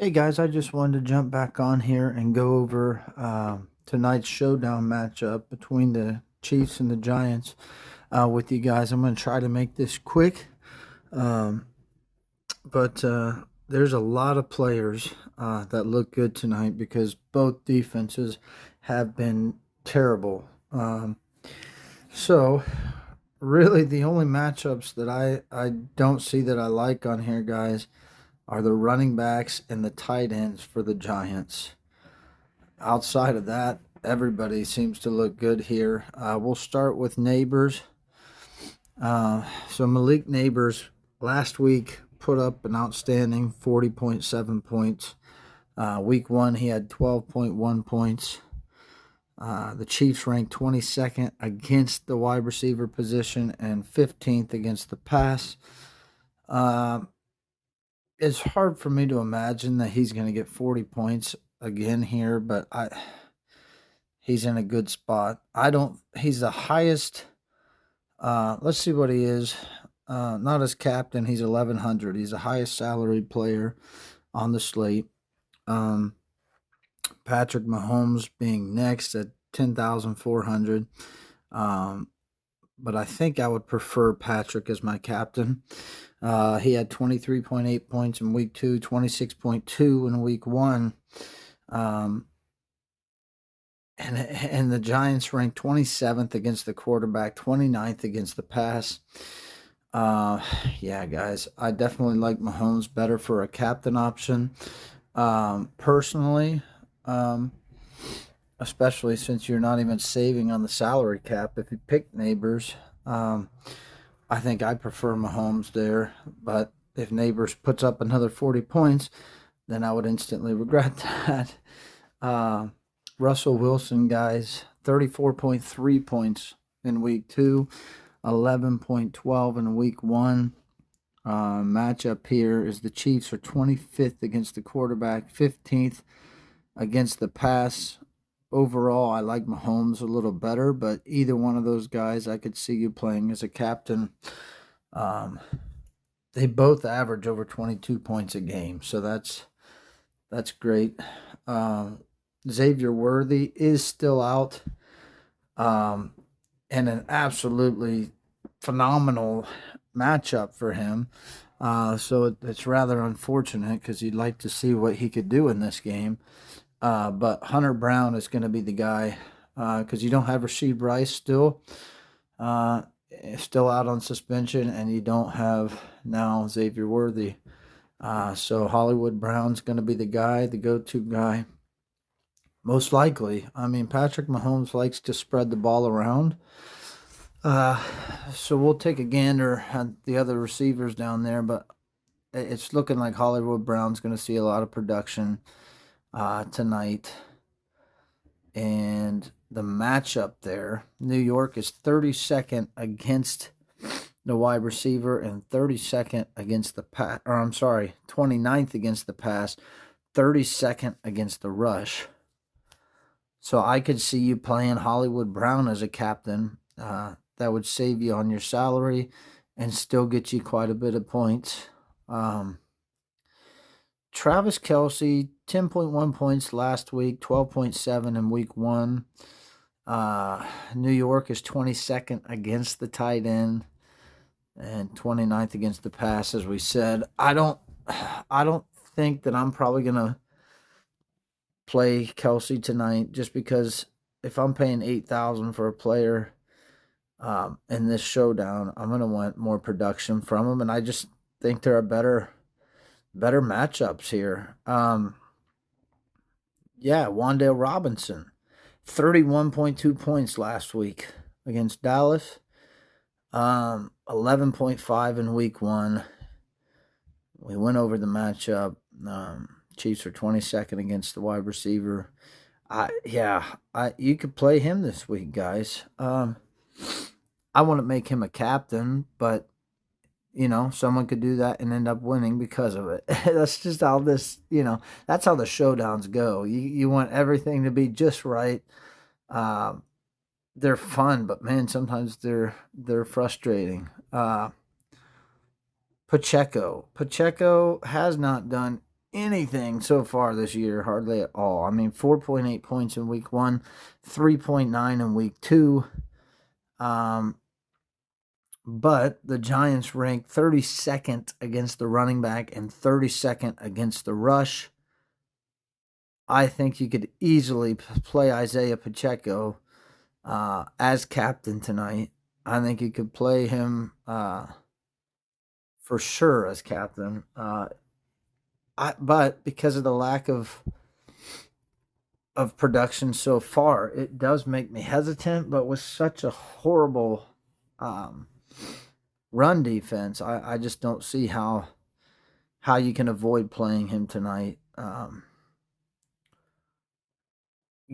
Hey guys, I just wanted to jump back on here and go over tonight's showdown matchup between the Chiefs and the Giants with you guys. I'm going to try to make this quick, um, but there's a lot of players that look good tonight because both defenses have been terrible. So, really, the only matchups that I don't see that I like on here, guys, are the running backs and the tight ends for the Giants. Outside of that, everybody seems to look good here. We'll start with Neighbors. So Malik Neighbors last week put up an outstanding 40.7 points. Week 1, he had 12.1 points. The Chiefs ranked 22nd against the wide receiver position and 15th against the pass. It's hard for me to imagine that he's going to get 40 points again here, but he's in a good spot. He's the highest. Let's see what he is. Not as captain, he's 1,100. He's the highest salaried player on the slate. Patrick Mahomes being next at 10,400. But I think I would prefer Patrick as my captain. He had 23.8 points in week 2, 26.2 in week 1. And the Giants ranked 27th against the quarterback, 29th against the pass. Yeah, guys, I definitely like Mahomes better for a captain option. Personally, especially since you're not even saving on the salary cap if you pick Neighbors. I think I prefer Mahomes there, but if Neighbors puts up another 40 points, then I would instantly regret that. Russell Wilson, guys, 34.3 points in week 2, 11.12 in week 1. Matchup here is the Chiefs are 25th against the quarterback, 15th against the pass. Overall, I like Mahomes a little better, but either one of those guys I could see you playing as a captain. They both average over 22 points a game, so that's great. Xavier Worthy is still out, and an absolutely phenomenal matchup for him. So it's rather unfortunate because you'd like to see what he could do in this game. But Hunter Brown is going to be the guy because you don't have Rasheed Rice still out on suspension, and you don't have now Xavier Worthy. So Hollywood Brown's going to be the guy, the go-to guy. Most likely. I mean, Patrick Mahomes likes to spread the ball around. So we'll take a gander at the other receivers down there, but it's looking like Hollywood Brown's going to see a lot of production tonight. And the matchup there, New York is 32nd against the wide receiver and 32nd against the pass, 29th against the pass, 32nd against the rush. So I could see you playing Hollywood Brown as a captain. That would save you on your salary and still get you quite a bit of points. Travis Kelce, 10.1 points last week, 12.7 in week 1. New York is 22nd against the tight end and 29th against the pass, as we said. I don't think that I'm probably going to play Kelce tonight just because if I'm paying $8,000 for a player in this showdown, I'm going to want more production from him, and I just think there are better matchups here. Wan'Dale Robinson, 31.2 points last week against Dallas. 11.5 in week 1. We went over the matchup. Chiefs are 22nd against the wide receiver. You could play him this week, guys. I wouldn't make him a captain, but someone could do that and end up winning because of it. That's just how this, that's how the showdowns go. You want everything to be just right. They're fun, but man, sometimes they're frustrating. Pacheco has not done anything so far this year, hardly at all. I mean, 4.8 points in week 1, 3.9 in week 2. But the Giants ranked 32nd against the running back and 32nd against the rush. I think you could easily play Isaiah Pacheco as captain tonight. I think you could play him for sure as captain. But because of the lack of production so far, it does make me hesitant. But with such a horrible run defense, I just don't see how you can avoid playing him tonight.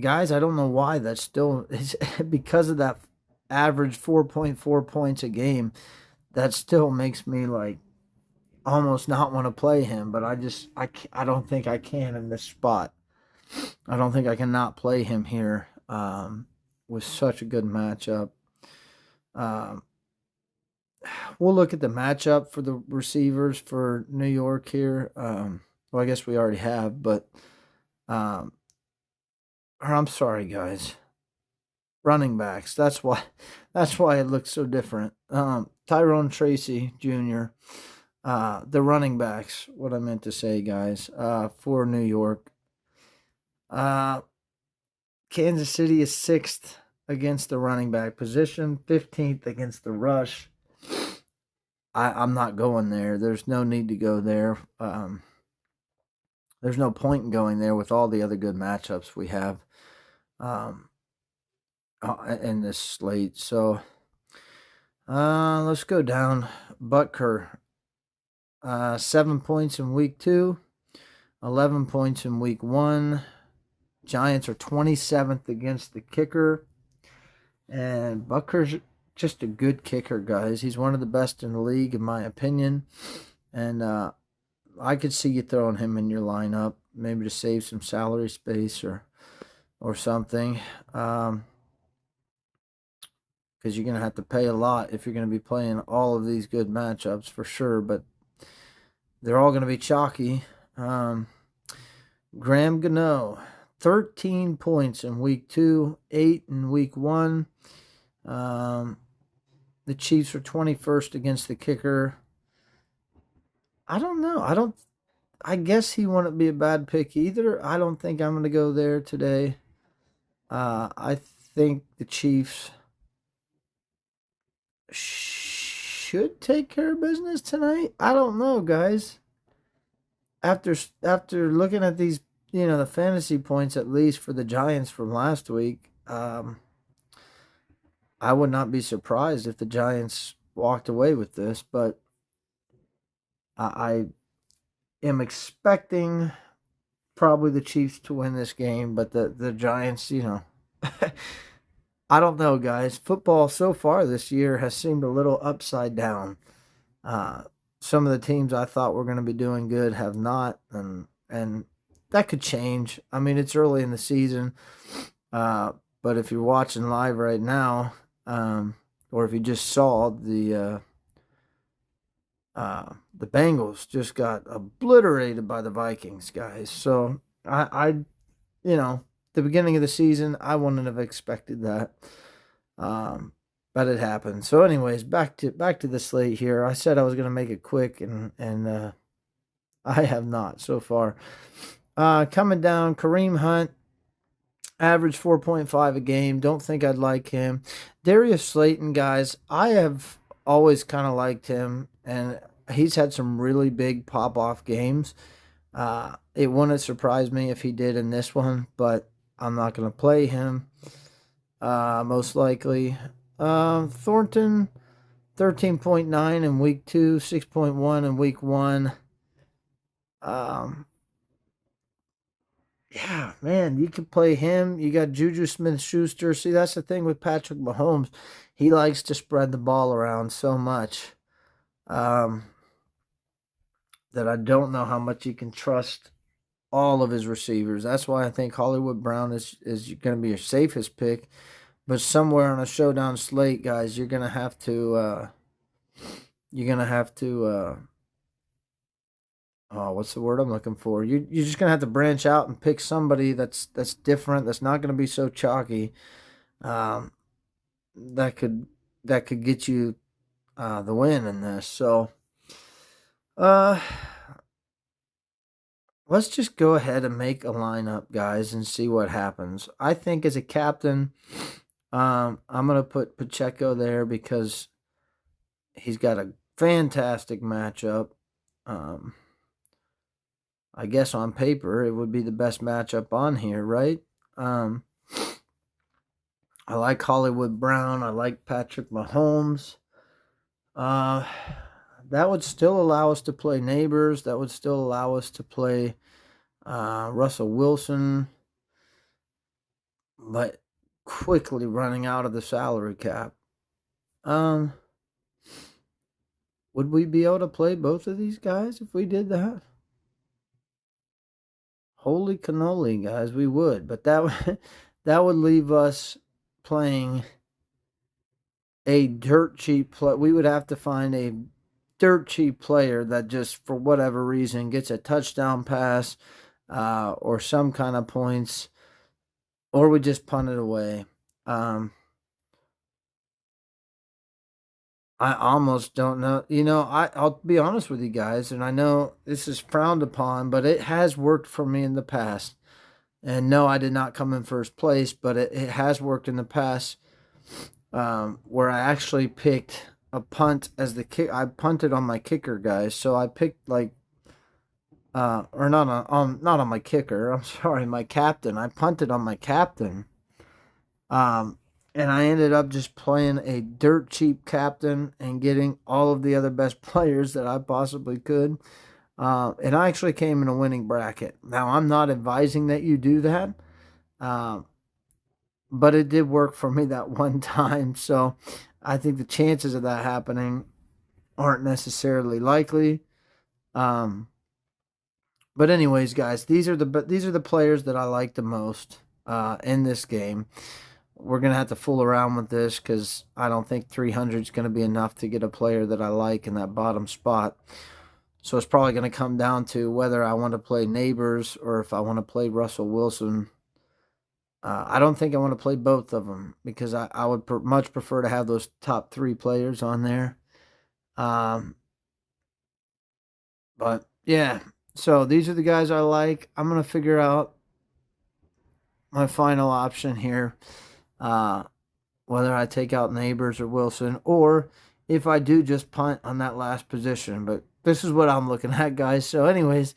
Guys, I don't know why that's still because of that average 4.4 points a game. That still makes me like almost not want to play him, but I don't think I can in this spot. I don't think I can not play him here with such a good matchup. We'll look at the matchup for the receivers for New York here. Well, I guess we already have, but I'm sorry, guys. Running backs. That's why it looks so different. Tyrone Tracy Jr. The running backs. What I meant to say, guys. For New York. Kansas City is 6th against the running back position, 15th against the rush. I'm not going there. There's no need to go there. There's no point in going there with all the other good matchups we have in this slate. So let's go down. Butker, 7 points in week 2, 11 points in week 1. Giants are 27th against the kicker. And Butker's just a good kicker, guys. He's one of the best in the league, in my opinion. And I could see you throwing him in your lineup, maybe to save some salary space or something. Because you're going to have to pay a lot if you're going to be playing all of these good matchups for sure. But they're all going to be chalky. Graham Gano, 13 points in week 2, 8 in week 1. The Chiefs are 21st against the kicker. I don't know. I guess he wouldn't be a bad pick either. I don't think I'm going to go there today. I think the Chiefs should take care of business tonight. I don't know, guys. After looking at these, the fantasy points at least for the Giants from last week, I would not be surprised if the Giants walked away with this, but I am expecting probably the Chiefs to win this game, but the Giants, I don't know, guys. Football so far this year has seemed a little upside down. Some of the teams I thought were going to be doing good have not, and that could change. I mean, it's early in the season, but if you're watching live right now, or if you just saw the Bengals just got obliterated by the Vikings, guys. So the beginning of the season, I wouldn't have expected that, but it happened. So, anyways, back to the slate here. I said I was going to make it quick, and I have not so far. Coming down, Kareem Hunt. Average 4.5 a game. Don't think I'd like him. Darius Slayton, guys, I have always kind of liked him, and he's had some really big pop-off games. It wouldn't surprise me if he did in this one, but I'm not going to play him, most likely. Thornton, 13.9 in week 2, 6.1 in week 1. Yeah, man, you can play him. You got Juju Smith-Schuster. See, that's the thing with Patrick Mahomes. He likes to spread the ball around so much that I don't know how much you can trust all of his receivers. That's why I think Hollywood Brown is going to be your safest pick. But somewhere on a showdown slate, guys, you're going to have to what's the word I'm looking for? You're just gonna have to branch out and pick somebody that's different. That's not gonna be so chalky. Um, that could that could get you the win in this. So, uh, let's just go ahead and make a lineup, guys, and see what happens. I think as a captain, I'm gonna put Pacheco there because he's got a fantastic matchup. Um, I guess on paper it would be the best matchup on here, right? Um, I like Hollywood Brown. I like Patrick Mahomes. Uh, that would still allow us to play Neighbors. That would still allow us to play Russell Wilson, but quickly running out of the salary cap. Um, would we be able to play both of these guys if we did that? Holy cannoli, guys, we would. But that would leave us playing a dirt cheap we would have to find a dirt cheap player that just for whatever reason gets a touchdown pass or some kind of points, or we just punt it away. I almost don't know. I'll be honest with you guys, and I know this is frowned upon, but it has worked for me in the past. And no, I did not come in first place, but it has worked in the past where I actually picked a punt as the kick. I punted on my kicker, guys. So I picked or not on my kicker. I'm sorry, my captain. I punted on my captain. And I ended up just playing a dirt cheap captain and getting all of the other best players that I possibly could. And I actually came in a winning bracket. Now, I'm not advising that you do that, but it did work for me that one time. So I think the chances of that happening aren't necessarily likely. But anyways, guys, these are the players that I like the most in this game. We're gonna have to fool around with this because I don't think 300 is gonna be enough to get a player that I like in that bottom spot. So it's probably going to come down to whether I want to play Neighbors or if I want to play Russell Wilson. I don't think I want to play both of them because I would much prefer to have those top three players on there. But yeah, so these are the guys I like. I'm going to figure out my final option here, whether I take out Neighbors or Wilson, or if I do just punt on that last position. But this is what I'm looking at, guys. So anyways,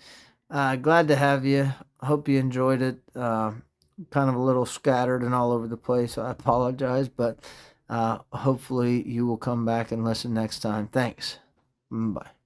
glad to have you. Hope you enjoyed it. Kind of a little scattered and all over the place. I apologize, but hopefully you will come back and listen next time. Thanks. Bye.